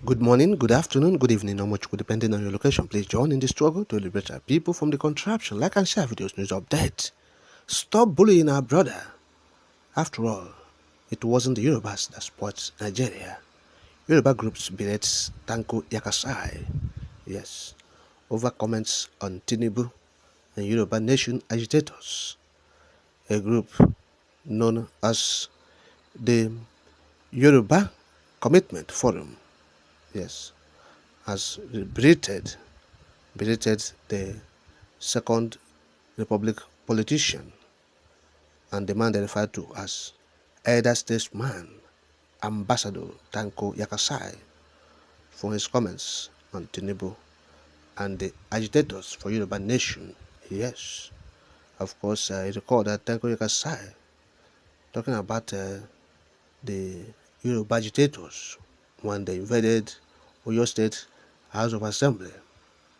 Good morning, good afternoon, good evening, or much good depending on your location. Please join in the struggle to liberate our people from the contraption. Like and share videos, news updates. Stop bullying our brother. After all, it wasn't the Yorubas that spoilt Nigeria. Yoruba groups berates Tanko Yakasai. Yes, over comments on Tinubu and Yoruba nation agitators. A group known as the Yoruba Commitment Forum. Yes, has berated the Second Republic politician and the man they refer to as elder statesman Ambassador Tanko Yakasai for his comments on Tinubu and the agitators for Yoruba nation. Yes, of course, I recall that Tanko Yakasai talking about the Yoruba agitators when they invaded Oyo State House of Assembly.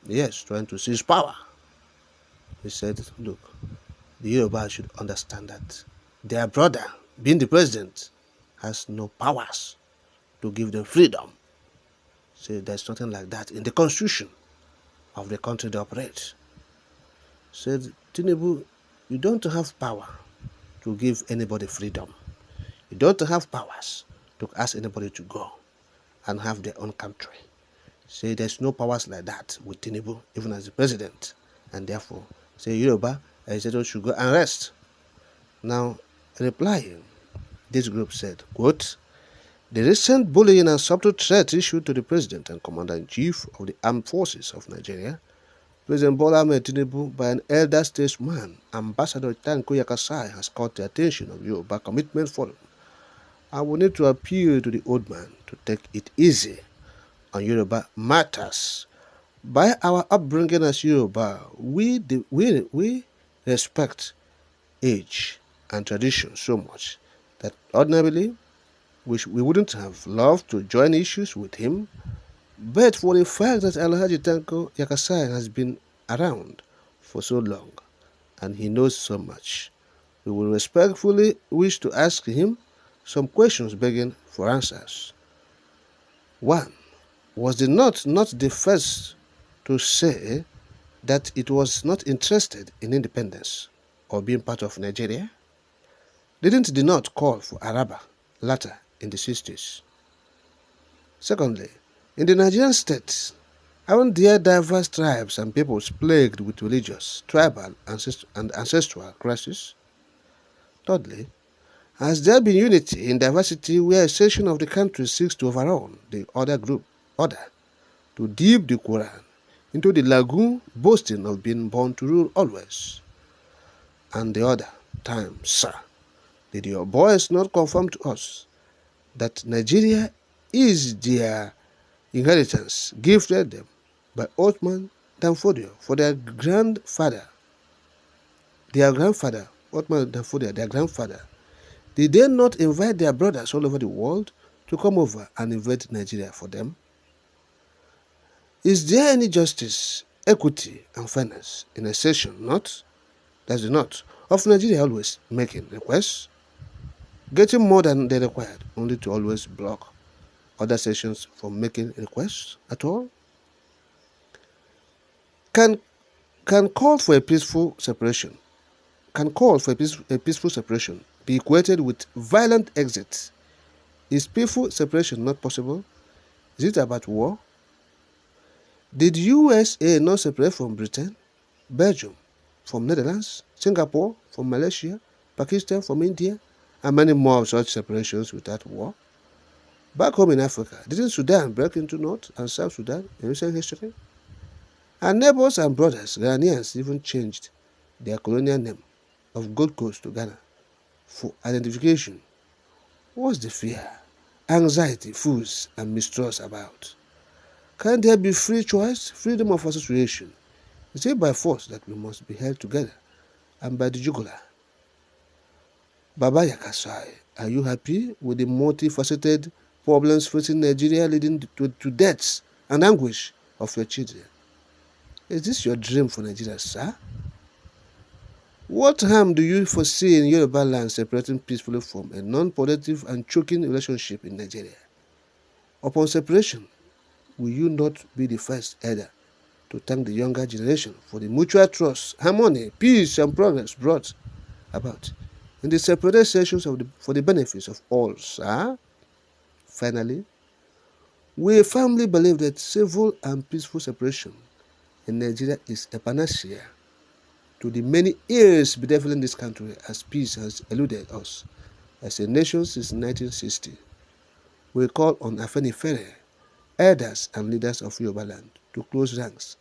Yes, trying to seize power. He said, look, the Yoruba should understand that their brother, being the president, has no powers to give them freedom. So there's nothing like that in the constitution of the country they operate. Said Tinubu, you don't have power to give anybody freedom. You don't have powers to ask anybody to go and have their own country. Say there's no powers like that with Tinubu, even as the president. And therefore, say Yoruba, legislators should go and rest. Now, replying, this group said, quote, the recent bullying and subtle threat issued to the President and Commander-in-Chief of the Armed Forces of Nigeria, President Bola Ahmed Tinubu, by an elder statesman, Ambassador Tanko Yakasai, has caught the attention of Yoruba Commitment Forum. I will need to appeal to the old man to take it easy on Yoruba matters. By our upbringing as Yoruba, we respect age and tradition so much that ordinarily we wouldn't have loved to join issues with him, but for the fact that Alhaji Tanko Yakasai has been around for so long and he knows so much, we will respectfully wish to ask him some questions begging for answers. 1. Was the North not the first to say that it was not interested in independence or being part of Nigeria? Didn't the North call for Araba later in the 60s? Secondly, in the Nigerian states, aren't there diverse tribes and peoples plagued with religious, tribal, and ancestral crises? Thirdly, has there been unity in diversity where a section of the country seeks to overhaul the other group order to dip the Quran into the lagoon boasting of being born to rule always? And the other time, sir, did your boys not confirm to us that Nigeria is their inheritance gifted them by Othman Danfodio for Othman Danfodio, their grandfather? Did they not invite their brothers all over the world to come over and invade Nigeria for them? Is there any justice, equity, and fairness in a session that's the North of Nigeria always making requests, getting more than they required, only to always block other sessions from making requests at all? Can call for a peaceful separation? Can call for a peaceful separation be equated with violent exit? Is peaceful separation not possible? Is it about war? Did USA not separate from Britain, Belgium from Netherlands, Singapore from Malaysia, Pakistan from India, and many more of such separations without war? Back home in Africa, didn't Sudan break into North and South Sudan in recent history? Our neighbors and brothers, Ghanaians, even changed their colonial name of Gold Coast to Ghana for identification. What's the fear, anxiety, fools, and mistrust about? Can there be free choice, freedom of association? Is it by force that we must be held together and by the jugular? Baba Yakasai, are you happy with the multifaceted problems facing Nigeria leading to deaths and anguish of your children? Is this your dream for Nigeria, sir? What harm do you foresee in Yoruba land separating peacefully from a non-productive and choking relationship in Nigeria? Upon separation, will you not be the first elder to thank the younger generation for the mutual trust, harmony, peace, and progress brought about in the separated sessions for the benefits of all, sir? Finally, we firmly believe that civil and peaceful separation in Nigeria is a panacea to the many ills bedeviling this country as peace has eluded us as a nation since 1960. We call on Afenifere, elders and leaders of Yoruba land to close ranks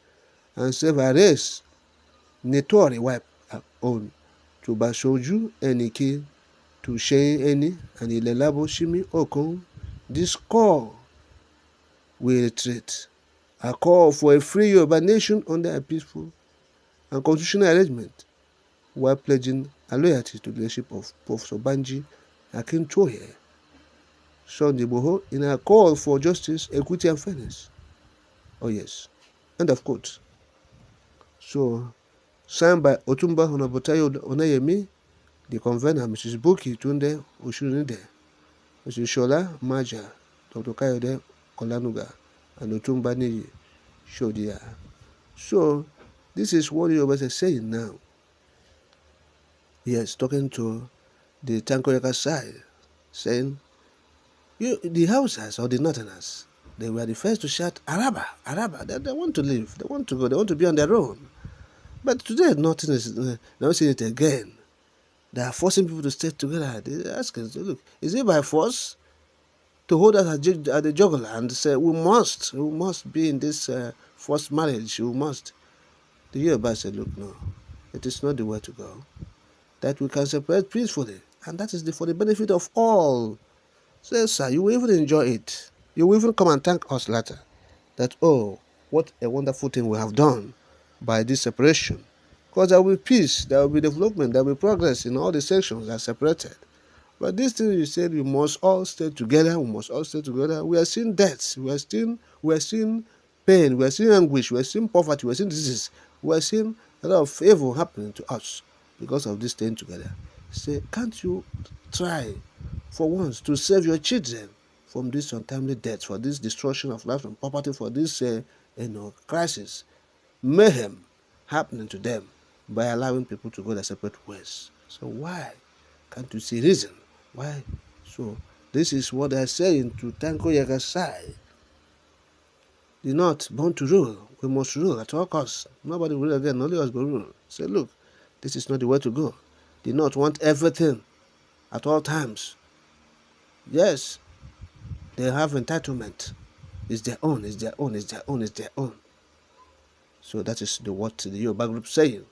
and save our race. Nítorí wipe our own to Bashoju Enike to Shein Eni and Ilelabo Shimi Okun. This call will retreat. A call for a free Yoruba nation under a peaceful and constitutional arrangement while pledging a loyalty to the leadership of Professor Banji Akintoye, Sunday Boho, in a call for justice, equity, and fairness. Oh, yes. End of quote. So, signed by Otumba Honabotayo Onayemi, the convener, Mrs. Buki Tunde Oshunide, Mrs. Shola Maja, Dr. Kayode Kolanuga, and Otumba Niyi Shodia. So, this is what Yorubas are saying now. Yes, talking to the Tanko Yakasai, saying, the Hausas or the Northerners, they were the first to shout, Araba, Araba. They want to leave, they want to go, they want to be on their own. But today, nothing is, now seeing it again. They are forcing people to stay together. They ask us, look, is it by force to hold us at the jugular and say, we must be in this forced marriage, we must? The Yoruba said, look, no, it is not the way to go. That we can separate peacefully, and that is for the benefit of all. So, sir, you will even enjoy it. You will even come and thank us later that, oh, what a wonderful thing we have done by this separation. Because there will be peace, there will be development, there will be progress in all the sections that are separated. But this thing you said, we must all stay together, we must all stay together. We are seeing deaths, we are seeing pain, we are seeing anguish, we are seeing poverty, we are seeing disease, we are seeing a lot of evil happening to us because of this staying together. Say, can't you try for once to save your children from this untimely death, for this destruction of life and property, for this crisis, mayhem happening to them by allowing people to go their separate ways? So why can't you see reason? Why? So this is what they're saying to Tanko Yakasai. The North born to rule. We must rule at all costs. Nobody will rule again, only us will rule. Say, look, this is not the way to go. The North want everything at all times. Yes, they have entitlement. It's their own, it's their own, it's their own, it's their own. So that is what the Yoruba group saying.